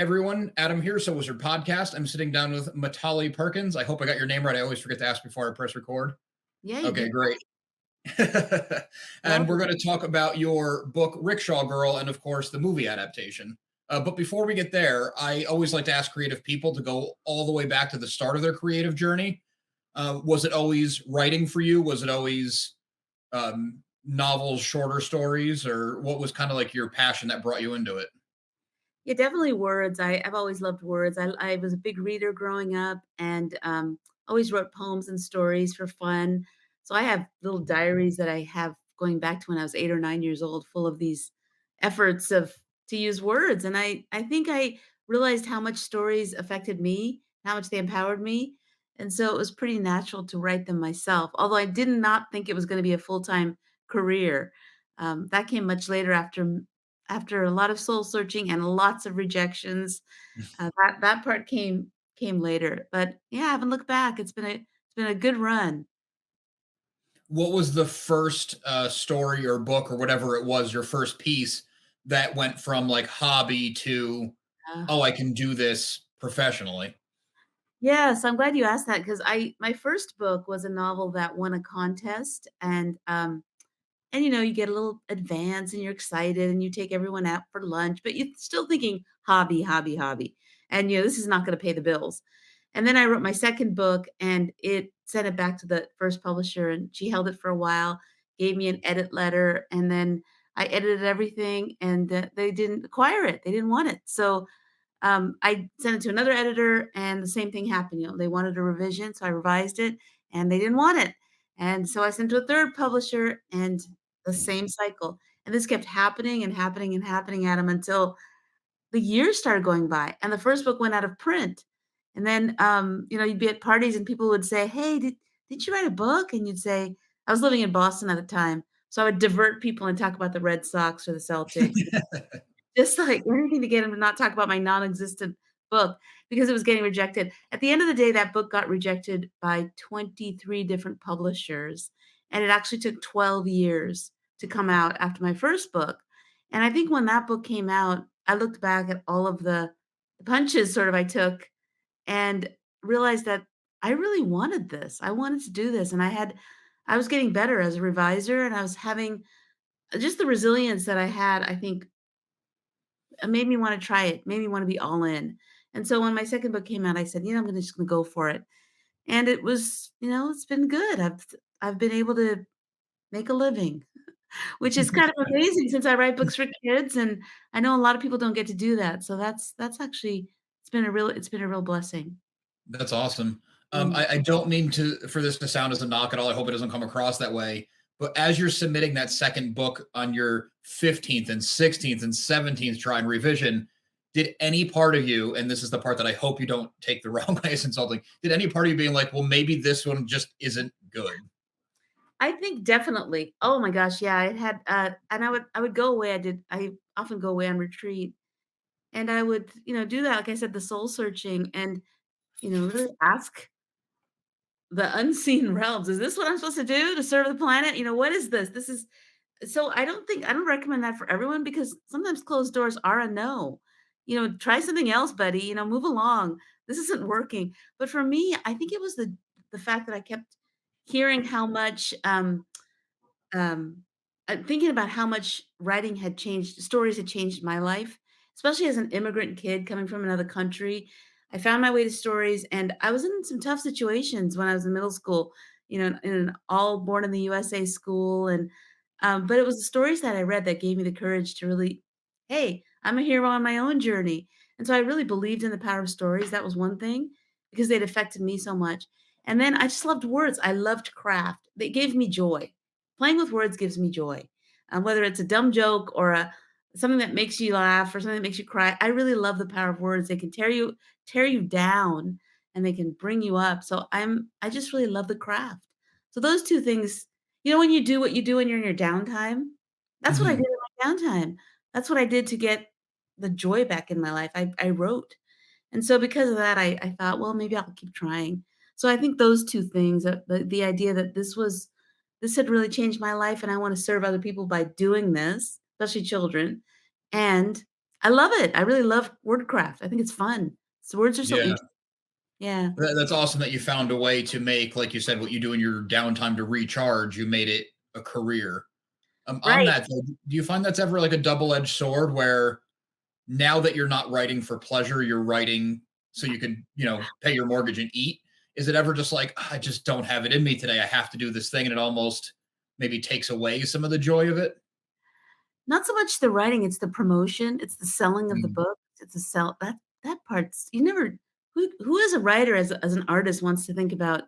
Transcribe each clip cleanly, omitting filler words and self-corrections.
everyone. Adam here, So Wizard Podcast. I'm sitting down with Mitali Perkins. I hope I got your name right. I always forget to ask before I press record. Yeah, you Okay, did. great. And Love we're it. going to talk about your book, Rickshaw Girl, and of course, the movie adaptation. But before we get there, I always like to ask creative people to go all the way back to the start of their creative journey. Was it always writing for you? Was it always novels, shorter stories, or what was kind of like your passion that brought you into it? Yeah, definitely words. I've always loved words. I was a big reader growing up and always wrote poems and stories for fun. So I have little diaries that I have going back to when I was 8 or 9 years old, full of these efforts of to use words. And I think I realized how much stories affected me, how much they empowered me. And so it was pretty natural to write them myself. Although I did not think it was going to be a full-time career. That came much later after a lot of soul searching and lots of rejections. That part came later, but yeah, I haven't looked back. It's been a good run. What was the first story or book or whatever it was, your first piece that went from like hobby to, Uh, oh, I can do this professionally? yes, I'm glad you asked that because I my first book was a novel that won a contest, and you get a little advance and you're excited and you take everyone out for lunch, but you're still thinking hobby, hobby, hobby. And this is not going to pay the bills. And then I wrote my second book and it sent it back to the first publisher and she held it for a while, gave me an edit letter, and then I edited everything and they didn't acquire it. They didn't want it. So I sent it to another editor and the same thing happened. They wanted a revision, so I revised it and they didn't want it. And so I sent to a third publisher and the same cycle. And this kept happening and happening and happening, Adam, until the years started going by and the first book went out of print. And then you'd be at parties and people would say, "Hey, did you write a book?" And you'd say, I was living in Boston at the time. So I would divert people and talk about the Red Sox or the Celtics. Just like anything to get him to not talk about my non-existent book because it was getting rejected. At the end of the day, that book got rejected by 23 different publishers, and it actually took 12 years to come out after my first book. And I think when that book came out, I looked back at all of the punches sort of I took and realized that I really wanted this. I wanted to do this, and I was getting better as a reviser, and I was having just the resilience that I had, I think made me wanna try it, made me wanna be all in. And so when my second book came out, I said, I'm just gonna go for it. And it was, it's been good. I've been able to make a living, which is kind of amazing since I write books for kids, and I know a lot of people don't get to do that. So that's actually it's been a real blessing. That's awesome. Mm. I don't mean for this to sound as a knock at all. I hope it doesn't come across that way. But as you're submitting that second book on your 15th and 16th and 17th try and revision, did any part of you, and this is the part that I hope you don't take the wrong way as insulting, did any part of you being like, well, maybe this one just isn't good? I think definitely. Oh my gosh, yeah, I had, and I would go away. I often go away on retreat, and I would, do that, like I said, the soul searching and, really ask the unseen realms, "Is this what I'm supposed to do to serve the planet? What is this?" This is so I don't recommend that for everyone because sometimes closed doors are a no. Try something else, buddy, move along. This isn't working. But for me, I think it was the fact that I kept hearing how much um, thinking about how much writing had changed, stories had changed my life, especially as an immigrant kid coming from another country. I found my way to stories, and I was in some tough situations when I was in middle school. In an all born in the USA school, and but it was the stories that I read that gave me the courage to really, hey, I'm a hero on my own journey. And so I really believed in the power of stories. That was one thing because they'd affected me so much. And then I just loved words. I loved craft. They gave me joy. Playing with words gives me joy, whether it's a dumb joke or something that makes you laugh or something that makes you cry. I really love the power of words. They can tear you down, and they can bring you up. So I just really love the craft. So those two things, when you do what you do when you're in your downtime, that's what I did Mhm. in my downtime. That's what I did to get the joy back in my life. I wrote. And so because of that, I thought, well, maybe I'll keep trying. So I think those two things, the idea that this had really changed my life and I want to serve other people by doing this, especially children. And I love it. I really love wordcraft. I think it's fun. So words are so Yeah. interesting. Yeah. That's awesome that you found a way to make, like you said, what you do in your downtime to recharge, you made it a career. On Right. that though, do you find that's ever like a double-edged sword where now that you're not writing for pleasure, you're writing so you can, pay your mortgage and eat? Is it ever just like, "Ah, I just don't have it in me today. I have to do this thing," and it almost maybe takes away some of the joy of it? Not so much the writing, it's the promotion, it's the selling of the Mm, book, it's the sell that part's you never who as a writer, as an artist wants to think about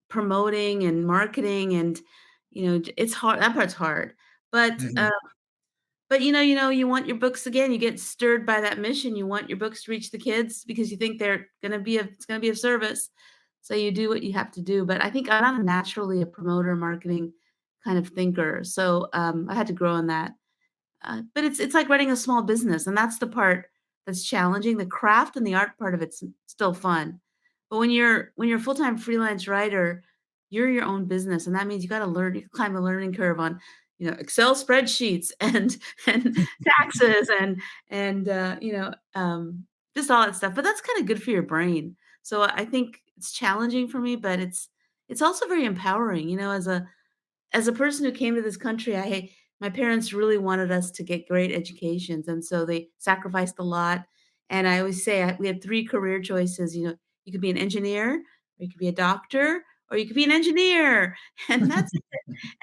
promoting and marketing and, it's hard that part's hard. But, mhm. but, you want your books again, you get stirred by that mission, you want your books to reach the kids because you think it's gonna be of service, so you do what you have to do. But I think I'm not naturally a promoter, marketing kind of thinker, so, I had to grow in that. But it's like running a small business, and that's the part that's challenging. The craft and the art part of it's still fun. But when you're a full-time freelance writer, you're your own business, and that means you climb the learning curve on, Excel spreadsheets and taxes and just all that stuff. But that's kind of good for your brain. So I think it's challenging for me, but it's also very empowering, as a person who came to this country, my parents really wanted us to get great educations, and so they sacrificed a lot. And I always say we had 3 career choices, you could be an engineer, or you could be a doctor, or you could be an engineer, and that's it.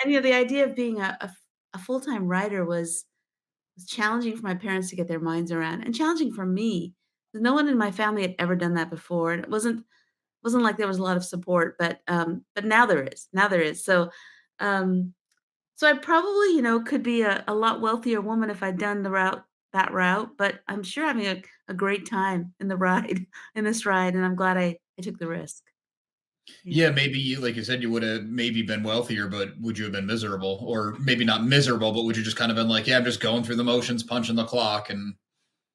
And, the idea of being a full-time writer was challenging for my parents to get their minds around, and challenging for me. No one in my family had ever done that before, and it wasn't like there was a lot of support, but now there is. Now there is. Um so I probably, could be a lot wealthier woman if I'd done that route, but I'm sure having a great time in the ride in this ride, and I'm glad I took the risk. Yeah. Yeah, maybe you, like you said, you would have maybe been wealthier, but would you have been miserable? Or maybe not miserable, but would you just kind of been like, yeah, I'm just going through the motions, punching the clock, and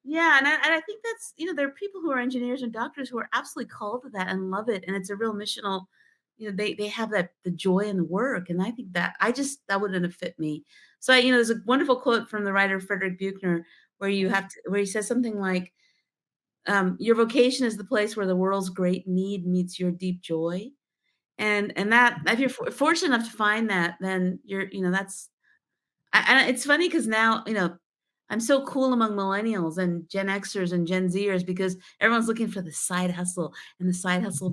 Yeah, and I think that's there are people who are engineers and doctors who are absolutely called to that and love it, and it's a real missional they have the joy in the work, and I think that wouldn't have fit me. So, there's a wonderful quote from the writer Frederick Buechner where he says something like, "Your vocation is the place where the world's great need meets your deep joy." And that if you're fortunate enough to find that, then that's and it's funny because now, I'm so cool among millennials and Gen Xers and Gen Zers because everyone's looking for the side hustle, and the side hustle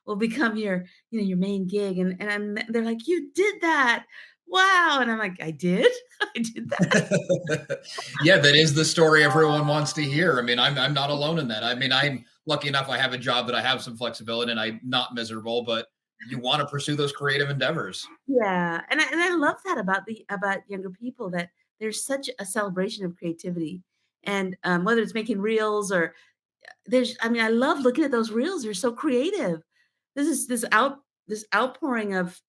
will become your your main gig, and they're like, "You did that. Wow." And I'm like, "I did? I did that?" yeah, that is the story everyone wants to hear. I mean, I'm not alone in that. I mean, I'm lucky enough I have a job that I have some flexibility and I'm not miserable, but you want to pursue those creative endeavors. Yeah, and I love that about younger people that there's such a celebration of creativity, and, whether it's making reels or I mean, I love looking at those reels, they're so creative. This outpouring of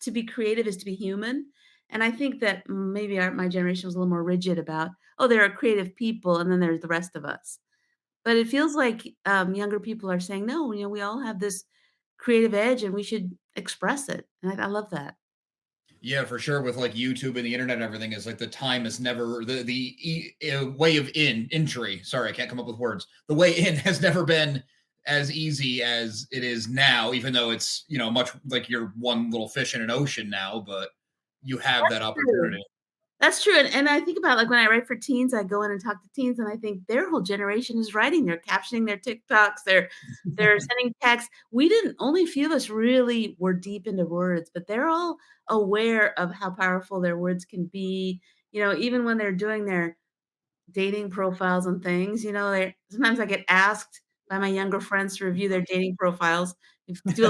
to be creative is to be human, and I think that maybe my generation was a little more rigid about, "Oh, there are creative people, and then there's the rest of us." But it feels like, younger people are saying, "No, we all have this creative edge, and we should express it," and I love that. Yeah, for sure. With like YouTube and the internet and everything, is like the time is never way of entry. Sorry, I can't come up with words. The way in has never been as easy as it is now, even though it's much like you're one little fish in an ocean now, but you have that True. opportunity. That's true, and I think about, like, when I write for teens, I go in and talk to teens, and I think their whole generation is writing, they're captioning their TikToks, they're sending texts. We didn't only a few of us really were deep into words, but they're all aware of how powerful their words can be, even when they're doing their dating profiles and things, they sometimes I get asked by my younger friends to review their dating profiles, if do a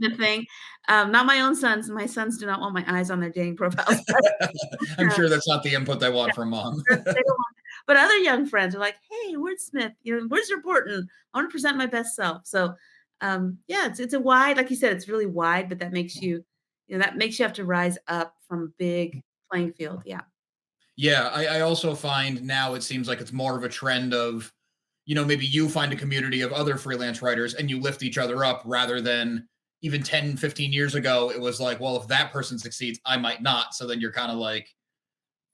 little thing. Not my own sons, my sons do not want my eyes on their dating profiles, but, I'm uh sure that's not the input they want from mom. they don't want but other young friends are like, "Hey, wordsmith, words are important. I wanna present my best self." So, yeah, it's a wide like you said, it's really wide, but that makes you have to rise up from a big playing field, yeah. Yeah, I also find now it seems like it's more of a trend of, maybe you find a community of other freelance writers and you lift each other up rather than even 10, 15 years ago, it was like, well, if that person succeeds, I might not. So then you're kind of like,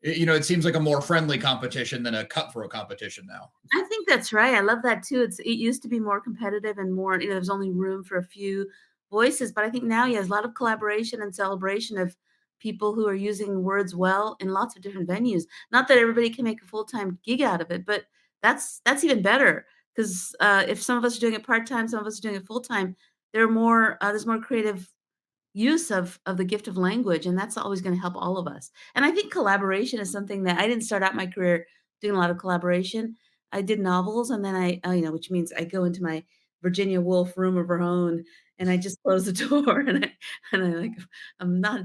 It seems like a more friendly competition than a cutthroat competition now. I think that's right, I love that too. It used to be more competitive and more, there's only room for a few voices, but I think now, yeah, there's a lot of collaboration and celebration of people who are using words well in lots of different venues. Not that everybody can make a full-time gig out of it, but that's even better 'cause, if some of us are doing it part-time, some of us are doing it full-time, there's more creative use of the gift of language, and that's always gonna help all of us. And I think collaboration is something that I didn't start out my career doing a lot of collaboration. I did novels, and then which means I go into my Virginia Woolf room of her own, and I just close the door, like, I'm not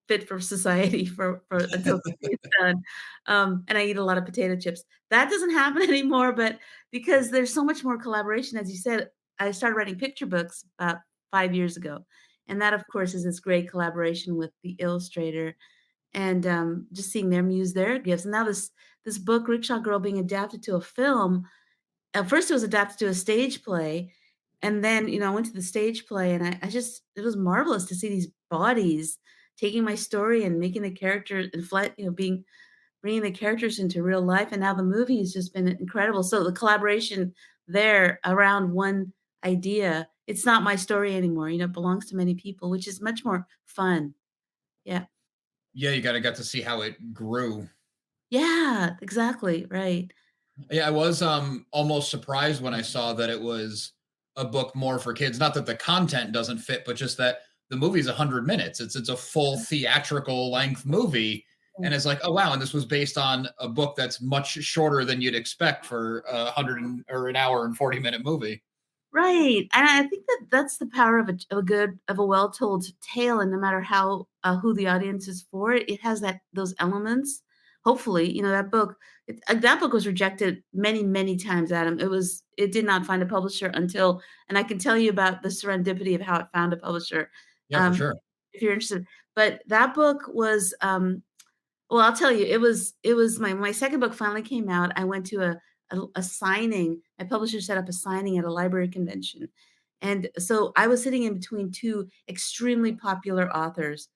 fit for society for until it's done. And I eat a lot of potato chips. That doesn't happen anymore, but because there's so much more collaboration, as you said, I started writing picture books about 5 years ago. And that, of course, is this great collaboration with the illustrator and, just seeing them use their gifts. And now this book, Rickshaw Girl, being adapted to a film. At first, it was adapted to a stage play, and then, I went to the stage play, and I just it was marvelous to see these bodies taking my story and making the character and being bringing the characters into real life, and now the movie has just been incredible. So the collaboration there around one idea, it's not my story anymore, it belongs to many people, which is much more fun. Yeah. Yeah, you gotta get to see how it grew. Yeah, exactly, right. Yeah, I was almost surprised when I saw that it was a book more for kids. Not that the content doesn't fit, but just that the movie's 100 minutes. It's a full theatrical length movie. And it's like, oh wow, and this was based on a book that's much shorter than you'd expect for or an hour and 40-minute movie. Right, and I think that that's the power of a well-told tale, and no matter how who the audience is for, it has those elements. Hopefully, that book was rejected many, many times, Adam. It did not find a publisher until, and I can tell you about the serendipity of how it found a publisher, Yeah, for um, sure. if you're interested. But that book was, well, I'll tell you, it was my second book finally came out. I went to a signing. My publisher set up a signing at a library convention, and so I was sitting in between 2 extremely popular authors.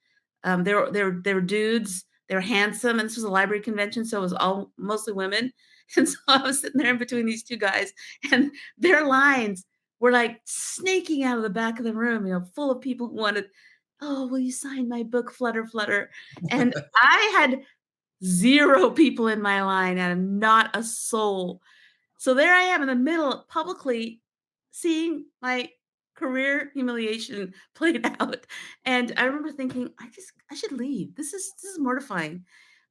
They were dudes, they were handsome, and this was a library convention, so it was all mostly women, and so I was sitting there in between these 2 guys, and their lines were, like, snaking out of the back of the room, full of people who wanted, "Oh, will you sign my book, Flutter Flutter?" And I had 0 people in my line and not a soul. So there I am in the middle, publicly seeing my career humiliation played out, and I remember thinking, I should leave. This is mortifying."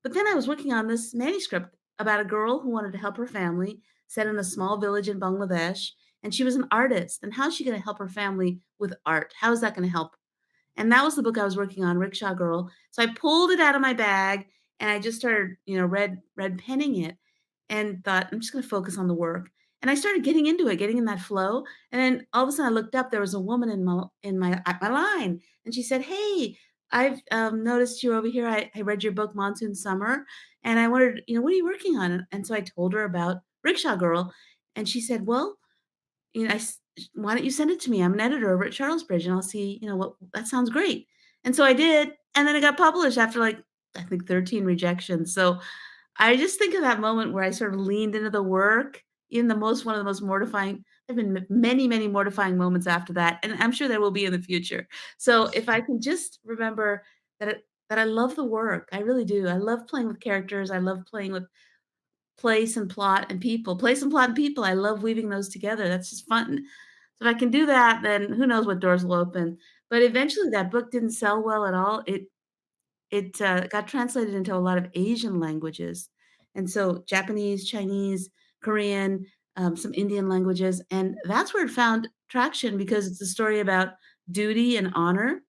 But then I was working on this manuscript about a girl who wanted to help her family, set in a small village in Bangladesh, and she was an artist, and how is she gonna help her family with art? How is that gonna help? And that was the book I was working on, Rickshaw Girl. So I pulled it out of my bag and I just started, red penning it and thought, I'm just gonna focus on the work. And I started getting into it, getting in that flow. And then all of a sudden I looked up, there was a woman in my at my line, and she said, "Hey, I've noticed you're over here. I read your book, Monsoon Summer, and I wondered, what are you working on?" And so I told her about Rickshaw Girl, and she said, "Well, I s why don't you send it to me? I'm an editor over at Charlesbridge, and I'll see, what that sounds great." And so I did, and then it got published after, like, I think 13 rejections. So I just think of that moment where I sort of leaned into the work in one of the most mortifying. There've been many, many mortifying moments after that, and I'm sure there will be in the future. So if I can just remember that I love the work, I really do. I love playing with characters. I love playing with place and plot and people. Place and plot and people, I love weaving those together, that's just fun. So if I can do that, then who knows what doors will open. But eventually that book didn't sell well at all. It got translated into a lot of Asian languages, and so Japanese, Chinese, Korean, some Indian languages, and that's where it found traction because it's a story about duty and honor,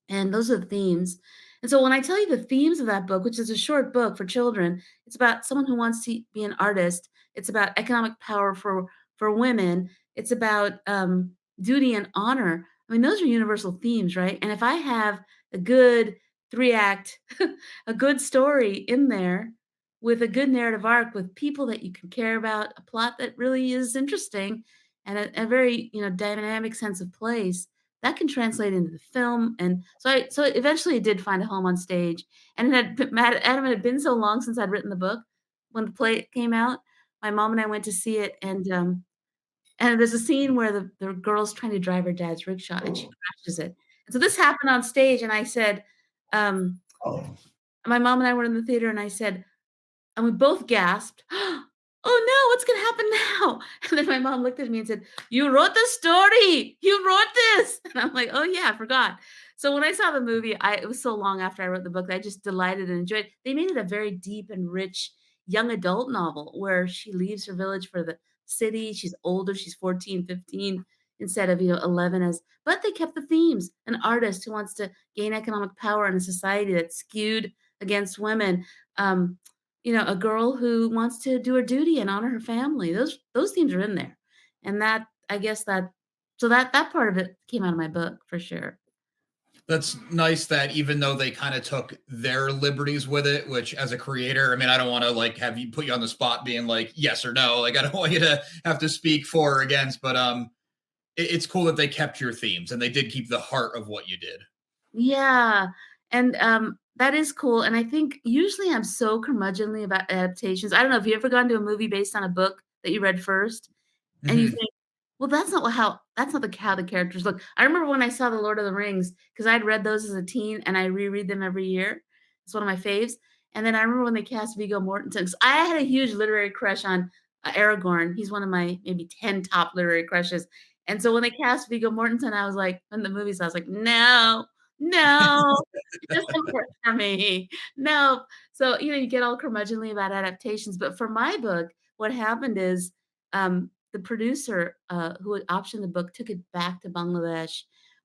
and those are the themes. And so when I tell you the themes of that book, which is a short book for children, it's about someone who wants to be an artist. It's about economic power for women. It's about duty and honor. I mean, those are universal themes, right? And if I have a good 3 act, a good story in there with a good narrative arc, with people that you can care about, a plot that really is interesting, and a very dynamic sense of place, that can translate into the film, and so eventually it did find a home on stage, and it had Adam, it had been so long since I'd written the book when the play came out. My mom and I went to see it, and there's a scene where the girl's trying to drive her dad's rickshaw, and she crashes it. And so this happened on stage, and I said, um my mom and I were in the theater, and I said, and we both gasped, "Oh, no, what's gonna happen now?" And then my mom looked at me and said, "You wrote the story! You wrote this!" And I'm like, "Oh, yeah, I forgot." So when I saw the movie, I it was so long after I wrote the book that I just delighted and enjoyed. They made it a very deep and rich young adult novel where she leaves her village for the city. She's older, she's 14, 15 instead of, 11 as but they kept the themes. An artist who wants to gain economic power in a society that's skewed against women. Um, a girl who wants to do her duty and honor her family. Those themes are in there. And that I guess that so that part of it came out of my book for sure. That's nice that even though they kind of took their liberties with it, which as a creator, I mean, I don't want to like have you put you on the spot being like yes or no. Like I don't want you to have to speak for or against, but it's cool that they kept your themes and they did keep the heart of what you did. Yeah, and, that is cool, and I think usually I'm so curmudgeonly about adaptations. I don't know if you ever gone to a movie based on a book that you read first, and you Mhm. think, "Well, that's not how the characters look." I remember when I saw The Lord of the Rings, because 'cause I'd read those as a teen, and I reread them every year. It's one of my faves, and then I remember when they cast Viggo Mortensen 'cause I had a huge literary crush on, Aragorn. He's one of my maybe 10 top literary crushes, and so when they cast Viggo Mortensen, I was like in the movies, I was like, "No, no, it doesn't work for me. No." So, you get all curmudgeonly about adaptations, but for my book, what happened is, the producer, who had optioned the book took it back to Bangladesh,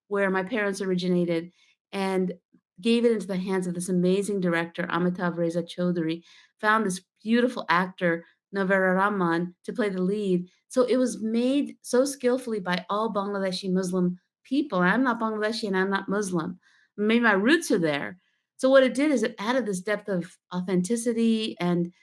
where my parents originated, and gave it into the hands of this amazing director, Amitav Reza Chaudhuri, found this beautiful actor, Navera Rahman, to play the lead. So it was made so skillfully by all Bangladeshi Muslim people. I'm not Bangladeshi and I'm not Muslim. Maybe my roots are there. So what it did is it added this depth of authenticity, and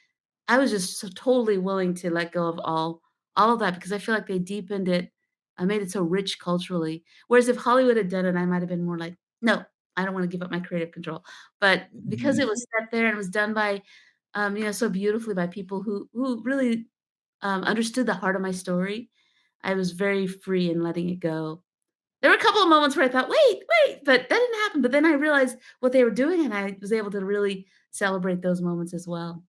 I was just so totally willing to let go of all of that because I feel like they deepened it, made it so rich culturally. Whereas if Hollywood had done it, I might have been more like, "No, I don't wanna give up my creative control." But because it Mhm. was set there and it was done by, so beautifully by people who really, understood the heart of my story, I was very free in letting it go. There were a couple of moments where I thought, "Wait, wait," but that didn't happen, but then I realized what they were doing, and I was able to really celebrate those moments as well.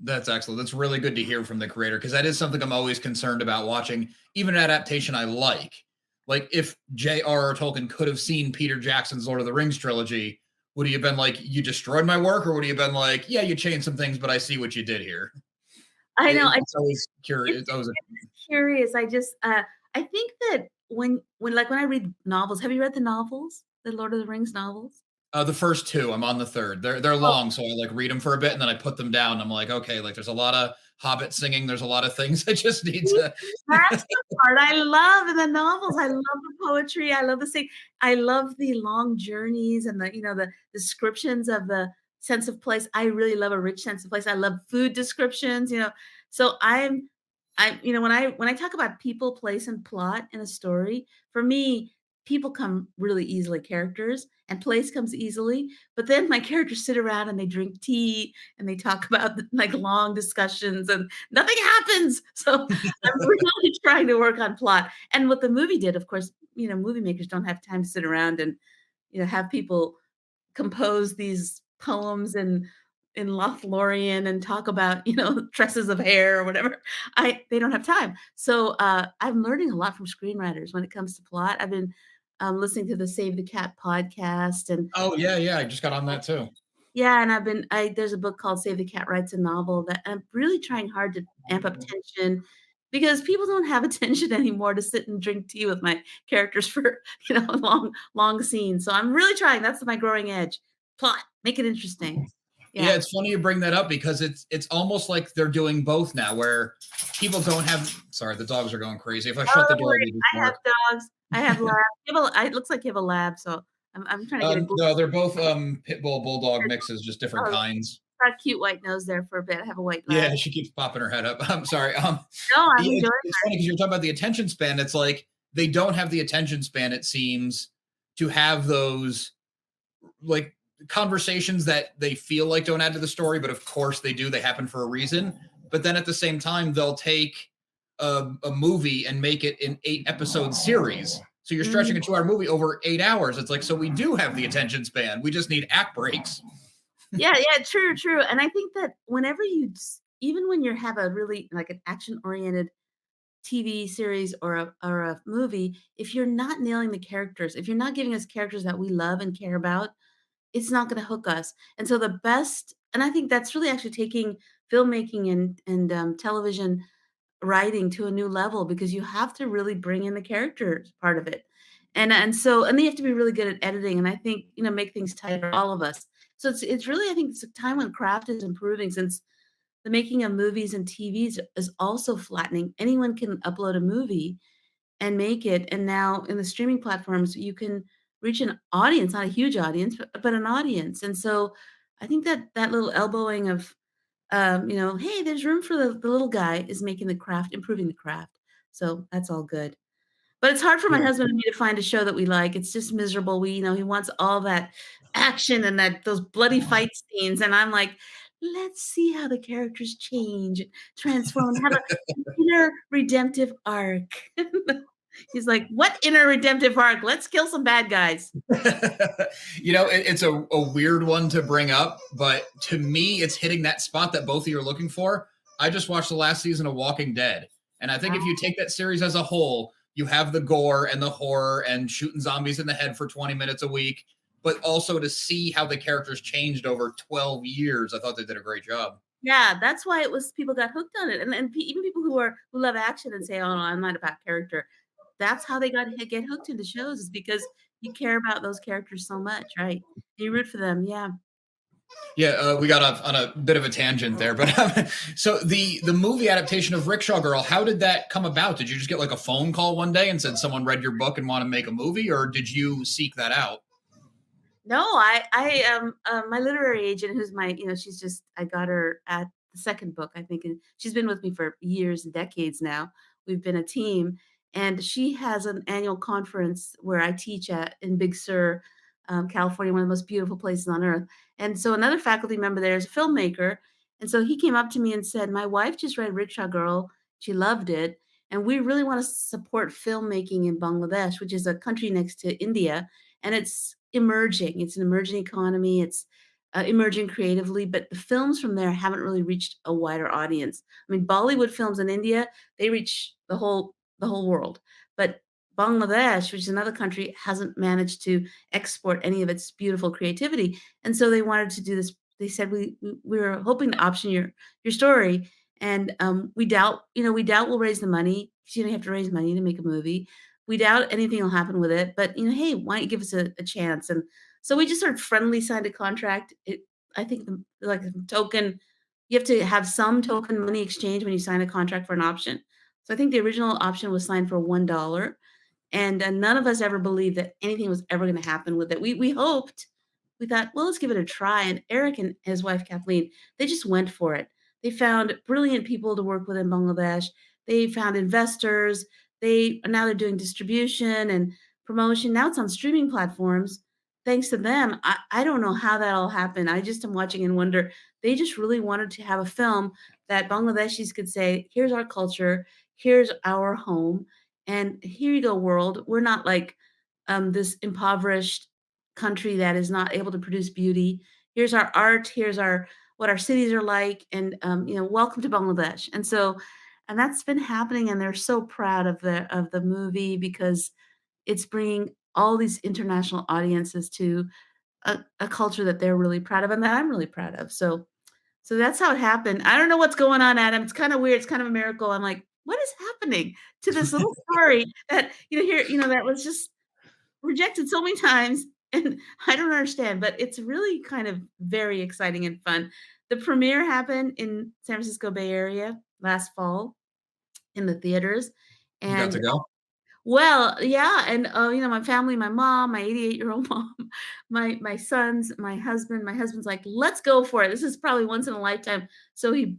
That's excellent. That's really good to hear from the creator because that is something I'm always concerned about watching, even an adaptation I like. Like if J.R.R. Tolkien could have seen Peter Jackson's Lord of the Rings trilogy, would he have been like, "You destroyed my work," or would he have been like, "Yeah, you changed some things, but I see what you did here"? I know, It's always curious. it's It's always it's curious. I think that when I read novels, have you read the novels? The Lord of the Rings novels? the first two. I'm on the third. They're Oh, long, so I like read them for a bit and then I put them down. I'm like, okay, like there's a lot of Hobbit singing. There's a lot of things I just need see, to. that's the part I love in the novels. I love the poetry. I love the sing I love the long journeys and the descriptions of the sense of place. I really love a rich sense of place. I love food descriptions. So when I talk about people, place, and plot in a story, for me, people come really easily, characters, and place comes easily. But then my characters sit around and they drink tea and they talk about like long discussions and nothing happens. So I'm really trying to work on plot. And what the movie did, of course, movie makers don't have time to sit around and have people compose these poems in Lothlorien and talk about, tresses of hair or whatever. They don't have time. So, I'm learning a lot from screenwriters when it comes to plot. I've been, listening to the Save the Cat podcast and Oh yeah, yeah. I just got on that too. yeah, and there's a book called Save the Cat Writes a Novel that I'm really trying hard to amp up tension because people don't have attention anymore to sit and drink tea with my characters for, long scenes. So I'm really trying. That's my growing edge. Plot, make it interesting. Yeah, Yeah. it's funny you bring that up because it's almost like they're doing both now, where people don't have. Sorry, the dogs are going crazy. If I Oh, shut the don't door, worry. they just I have bark. dogs. I have labs. It looks like you have a lab, so I'm trying to get a glimpse. No, they're both pit bull bulldog mixes, just different Oh, kinds. got a cute white nose there for a bit. I have a white lab. Yeah, she keeps popping her head up. I'm sorry. No, I'm Yeah, enjoying it's funny because you're talking about the attention span. It's like they don't have the attention span. It seems to have those like conversations that they feel like don't add to the story, but of course they do. They happen for a reason. But then at the same time, they'll take a movie and make it an 8 episode series. So you're stretching a Mhm. 2 hour movie over 8 hours. It's like, so we do have the attention span. We just need act breaks. Yeah, yeah, true, true, and I think that whenever even when you have a really like an action-oriented TV series or a movie, if you're not nailing the characters, if you're not giving us characters that we love and care about, it's not gonna hook us, and so the best and I think that's really actually taking filmmaking and television writing to a new level because you have to really bring in the characters part of it. And they have to be really good at editing and I think, make things tighter, all of us. So it's really I think it's a time when craft is improving since the making of movies and TVs is also flattening. Anyone can upload a movie and make it, and now in the streaming platforms, you can reach an audience, not a huge audience, but an audience, and so I think that that little elbowing of "Hey, there's room for the little guy," is making the craft improving the craft. So, that's all good. But it's hard for my Yeah. husband and me to find a show that we like. It's just miserable. He wants all that action and those bloody fight scenes, and I'm like, "Let's see how the characters change, transform, and have an inner redemptive arc." He's like, "What inner redemptive arc? Let's kill some bad guys." It's a weird one to bring up, but to me, it's hitting that spot that both of you are looking for. I just watched the last season of Walking Dead. And I think if you take that series as a whole, you have the gore and the horror and shooting zombies in the head for 20 minutes a week, but also to see how the characters changed over 12 years. I thought they did a great job. Yeah, that's why it was people got hooked on it, and even people who love action and say, "Oh, no, I'm not about character." That's how they get hooked into shows is because you care about those characters so much, right? You root for them, yeah. Yeah, we got off on a bit of a tangent there, but so the movie adaptation of Rickshaw Girl, how did that come about? Did you just get like a phone call one day and said someone read your book and want to make a movie, or did you seek that out? No, my literary agent who's she's just I got her at the second book, I think, and she's been with me for years and decades now. We've been a team, and she has an annual conference where I teach at in Big Sur, California, one of the most beautiful places on earth. And so another faculty member there is a filmmaker, and so he came up to me and said, "My wife just read Rickshaw Girl. She loved it, and we really want to support filmmaking in Bangladesh, which is a country next to India." And it's emerging. It's an emerging economy. It's emerging creatively, but the films from there haven't really reached a wider audience. I mean, Bollywood films in India, they reach the whole world, but Bangladesh, which is another country, hasn't managed to export any of its beautiful creativity. And so they wanted to do this. They said we were hoping to option your story, and we doubt we'll raise the money because you have to raise money to make a movie. We doubt anything will happen with it, but, hey, why don't you give us a chance? And so we just sort of friendly signed a contract. I think like a token, you have to have some token money exchange when you sign a contract for an option. So I think the original option was signed for $1, and none of us ever believed that anything was ever going to happen with it. We hoped, we thought, well, let's give it a try. And Eric and his wife Kathleen, they just went for it. They found brilliant people to work with in Bangladesh. They found investors. They're doing distribution and promotion. Now it's on streaming platforms. Thanks to them, I don't know how that all happened. I just am watching and wonder. They just really wanted to have a film that Bangladeshis could say, "Here's our culture, here's our home, and here you go, world. We're not like this impoverished country that is not able to produce beauty. Here's our art. Here's our what our cities are like, and welcome to Bangladesh." And that's been happening, and they're so proud of the movie because it's bringing all these international audiences to a culture that they're really proud of and that I'm really proud of. So that's how it happened. I don't know what's going on, Adam. It's kind of weird. It's kind of a miracle. I'm like, what is happening to this little story that that was just rejected so many times, and I don't understand, but it's really kind of very exciting and fun. The premiere happened in San Francisco Bay Area last fall in the theaters, You got and to go. well, yeah, and, my family, my mom, my 88-year-old mom, my sons, my husband's like, "Let's go for it. This is probably once in a lifetime." So he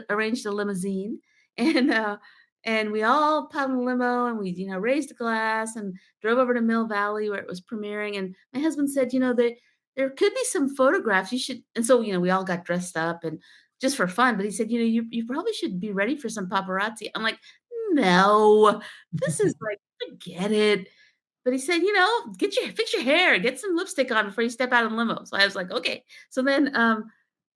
arranged a limousine, and, And we all piled in the limo and we, raised a glass and drove over to Mill Valley where it was premiering. And my husband said, there could be some photographs. You should. And so, we all got dressed up and just for fun. But he said, you probably should be ready for some paparazzi. I'm like, no, this is like, forget it. But he said, fix your hair, get some lipstick on before you step out of the limo. So I was like, okay. So then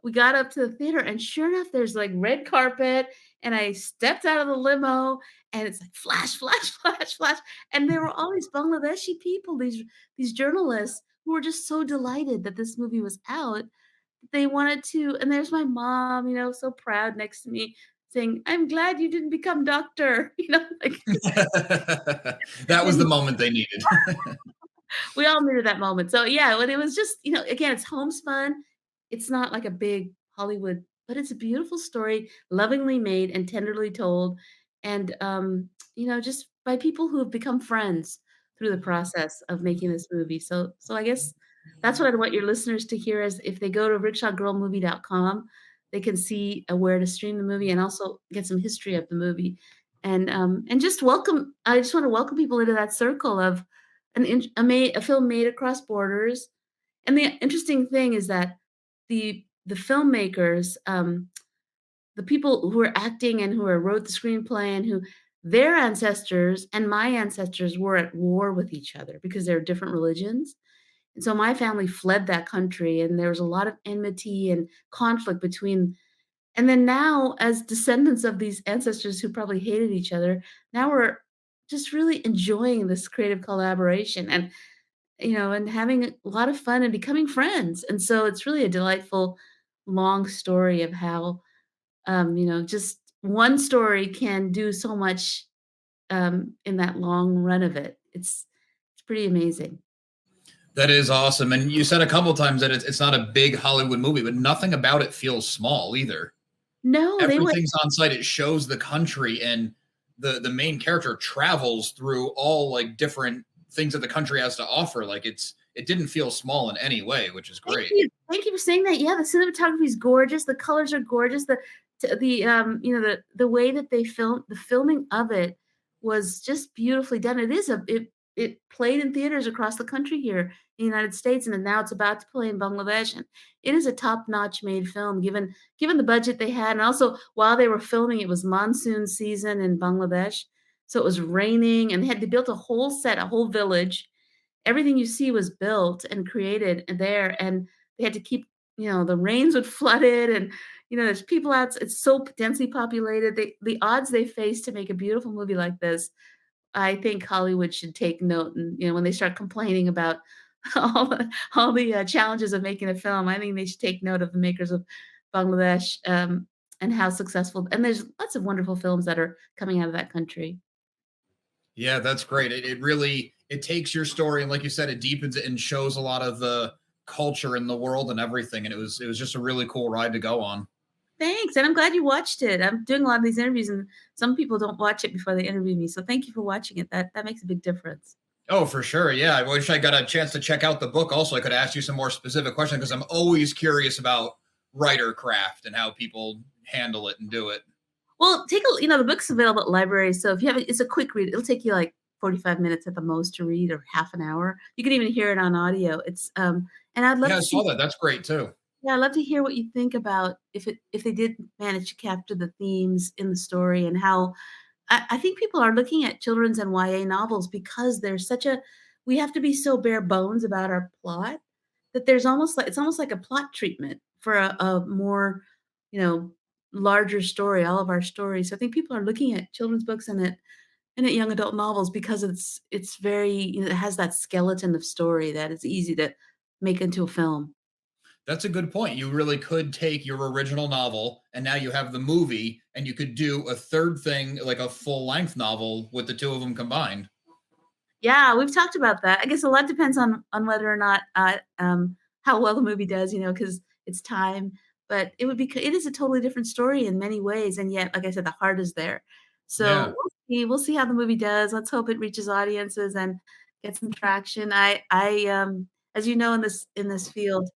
we got up to the theater, and sure enough, there's like red carpet, and I stepped out of the limo, and it's like flash, flash, flash, flash, and there were all these Bangladeshi people, these journalists who were just so delighted that this movie was out. They wanted to, and there's my mom, so proud next to me, saying, "I'm glad you didn't become doctor," like. That was the moment they needed. We all needed that moment. So, yeah, when it was just, again, it's homespun. It's not like a big Hollywood, but it's a beautiful story, lovingly made and tenderly told, and, just by people who have become friends through the process of making this movie. So I guess that's what I want your listeners to hear is if they go to rickshawgirlmovie.com, they can see, where to stream the movie and also get some history of the movie. And just welcome I just wanna welcome people into that circle of a film made across borders. And the interesting thing is that the filmmakers, the people who are acting and wrote the screenplay and who their ancestors and my ancestors were at war with each other because they're different religions. And so my family fled that country, and there was a lot of enmity and conflict between. And then now, as descendants of these ancestors who probably hated each other, now we're just really enjoying this creative collaboration and having a lot of fun and becoming friends. And so it's really a delightful long story of how, just one story can do so much in that long run of it. It's pretty amazing. That is awesome. And you said a couple times that it's not a big Hollywood movie, but nothing about it feels small either. No, they went. Everything's on site. It shows the country, and the main character travels through all like different things that the country has to offer. Like it didn't feel small in any way, which is Thank great. you. Thank you for saying that. Yeah, the cinematography is gorgeous. The colors are gorgeous. The way that they filmed the filming of it was just beautifully done. It played in theaters across the country here in the United States, and then now it's about to play in Bangladesh. And it is a top-notch made film given the budget they had. And also while they were filming, it was monsoon season in Bangladesh. So it was raining, and they built a whole set, a whole village. Everything you see was built and created there, and they had to keep the rains would flood it, and, there's people out it's so densely populated. The odds they face to make a beautiful movie like this, I think Hollywood should take note, and, when they start complaining about all the challenges of making a film, I think they should take note of the makers of Bangladesh, and how successful and there's lots of wonderful films that are coming out of that country. Yeah, that's great. It really it takes your story, and like you said, it deepens it and shows a lot of the culture in the world and everything. And it was just a really cool ride to go on. Thanks, and I'm glad you watched it. I'm doing a lot of these interviews, and some people don't watch it before they interview me, so thank you for watching it. That makes a big difference. Oh, for sure. Yeah. I wish I got a chance to check out the book. Also, I could ask you some more specific questions because I'm always curious about writer craft and how people handle it and do it. Well, the book's available at libraries, so if you have it it's a quick read. It'll take you, like, 45 minutes at the most to read or half an hour. You can even hear it on audio. And I'd love Yeah, to I saw see. that. That's great too. Yeah, I'd love to hear what you think about if they did manage to capture the themes in the story and how I think people are looking at children's and YA novels because there's such a we have to be so bare bones about our plot that there's almost like a plot treatment for a more, you know, larger story, all of our stories. So I think people are looking at children's books and at young adult novels because it's very, it has that skeleton of story that is easy to make into a film. That's a good point. You really could take your original novel and now you have the movie, and you could do a third thing, like a full length novel with the two of them combined. Yeah, we've talked about that. I guess a lot depends on whether or not, how well the movie does, because it's time, but it is a totally different story in many ways, and yet, like I said, the heart is there. So, Yeah. we'll see how the movie does. Let's hope it reaches audiences and gets some traction. As you know, in this field,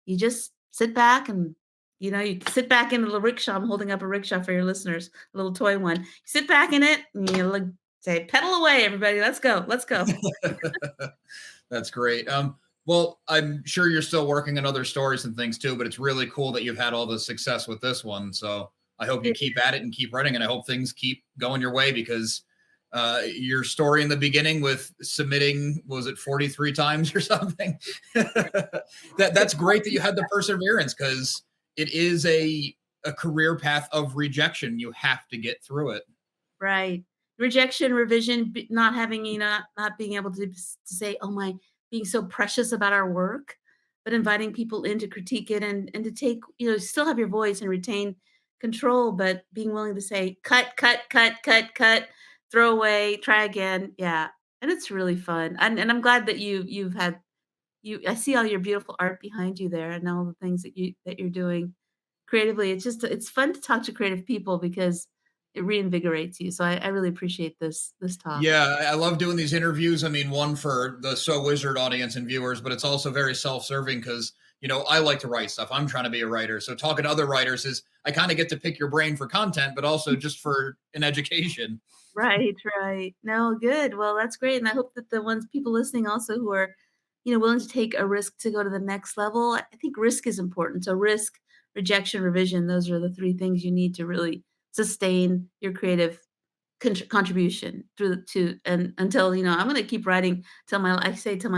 you just sit back and You know, you sit back in a little rickshaw. I'm holding up a rickshaw for your listeners, a little toy one. You sit back in it and you like say, pedal away, everybody. Let's go. Let's go. That's great. Well, I'm sure you're still working on other stories and things too, but it's really cool that you've had all the success with this one. So I hope you keep at it and keep writing, and I hope things keep going your way because your story in the beginning with submitting, was it 43 times or something? That's great that you had the perseverance because it is a career path of rejection. You have to get through it. Right. Rejection, revision, not having, not being able to say, oh my, being so precious about our work, but inviting people in to critique it and to take, still have your voice and retain control, but being willing to say, cut, cut, cut, cut, cut, throw away, try again. Yeah. And it's really fun. And I'm glad that you've had I see all your beautiful art behind you there and all the things that you're doing creatively. It's fun to talk to creative people because it reinvigorates you. So I really appreciate this talk. Yeah, I love doing these interviews. I mean, one for the So Wizard audience and viewers, but it's also very self-serving because I like to write stuff. I'm trying to be a writer, so talking to other writers is I kind of get to pick your brain for content, but also just for an education. Right, right. No, good. Well, that's great. And I hope that the ones people listening also who are, willing to take a risk to go to the next level. I think risk is important. So risk, rejection, revision, those are the three things you need to really sustain your creative contribution to and until I'm going to keep writing till my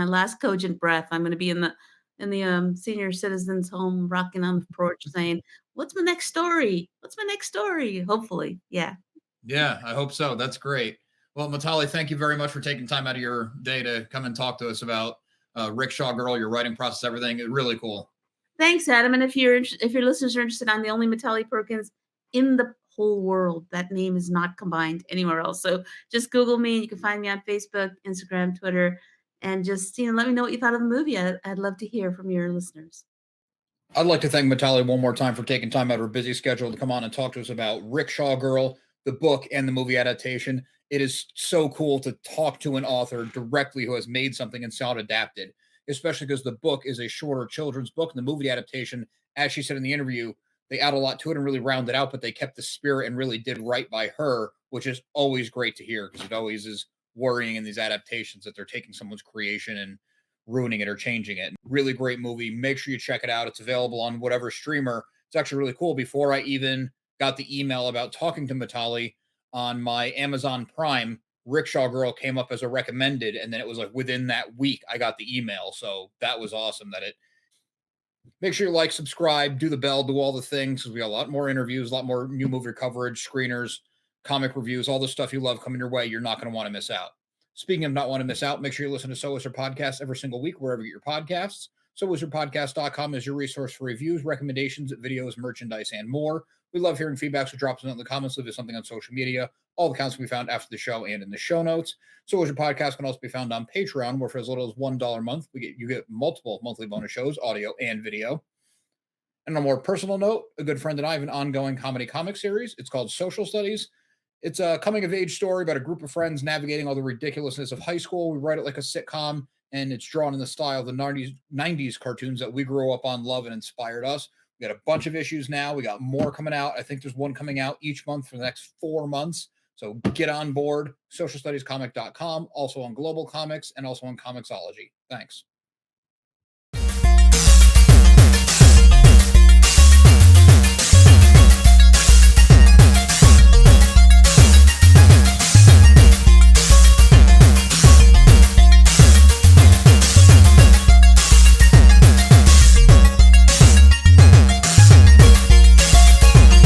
last cogent breath. I'm going to be in the senior citizens home rocking on the porch saying, what's my next story, what's my next story, hopefully. Yeah. Yeah, I hope so. That's great. Well, Mitali, thank you very much for taking time out of your day to come and talk to us about Rickshaw Girl, your writing process, everything. It's really cool. Thanks, Adam. And if your listeners are interested, I'm the only Mitali Perkins in the whole world. That name is not combined anywhere else. So just Google me and you can find me on Facebook, Instagram, Twitter, and just let me know what you thought of the movie. I'd love to hear from your listeners. I'd like to thank Mitali one more time for taking time out of her busy schedule to come on and talk to us about Rickshaw Girl, the book and the movie adaptation. It is so cool to talk to an author directly who has made something and saw it adapted, especially because the book is a shorter children's book and the movie adaptation, as she said in the interview, they add a lot to it and really round it out, but they kept the spirit and really did right by her, which is always great to hear because it always is worrying in these adaptations that they're taking someone's creation and ruining it or changing it. Really great movie. Make sure you check it out. It's available on whatever streamer. It's actually really cool. Before I even got the email about talking to Mitali on my Amazon Prime, Rickshaw Girl came up as a recommended. And then it was like within that week, I got the email. So that was awesome that it. Make sure you like, subscribe, do the bell, do all the things because we got a lot more interviews, a lot more new movie coverage, screeners, comic reviews, all the stuff you love coming your way. You're not going to want to miss out. Speaking of not want to miss out, make sure you listen to So Wizard Podcast every single week, wherever you get your podcasts. SoWizardPodcast.com is your resource for reviews, recommendations, videos, merchandise, and more. We love hearing feedback, so drop us in the comments, leave us something on social media. All the accounts can be found after the show and in the show notes. So Wizard Podcast can also be found on Patreon, where for as little as $1 a month, you get multiple monthly bonus shows, audio and video. And on a more personal note, a good friend and I have an ongoing comedy comic series. It's called Social Studies. It's a coming of age story about a group of friends navigating all the ridiculousness of high school. We write it like a sitcom, and it's drawn in the style of the 90s cartoons that we grew up on, love, and inspired us. We got a bunch of issues now. We got more coming out. I think there's one coming out each month for the next 4 months. So get on board, socialstudiescomic.com, also on Global Comics, and also on Comixology. Thanks.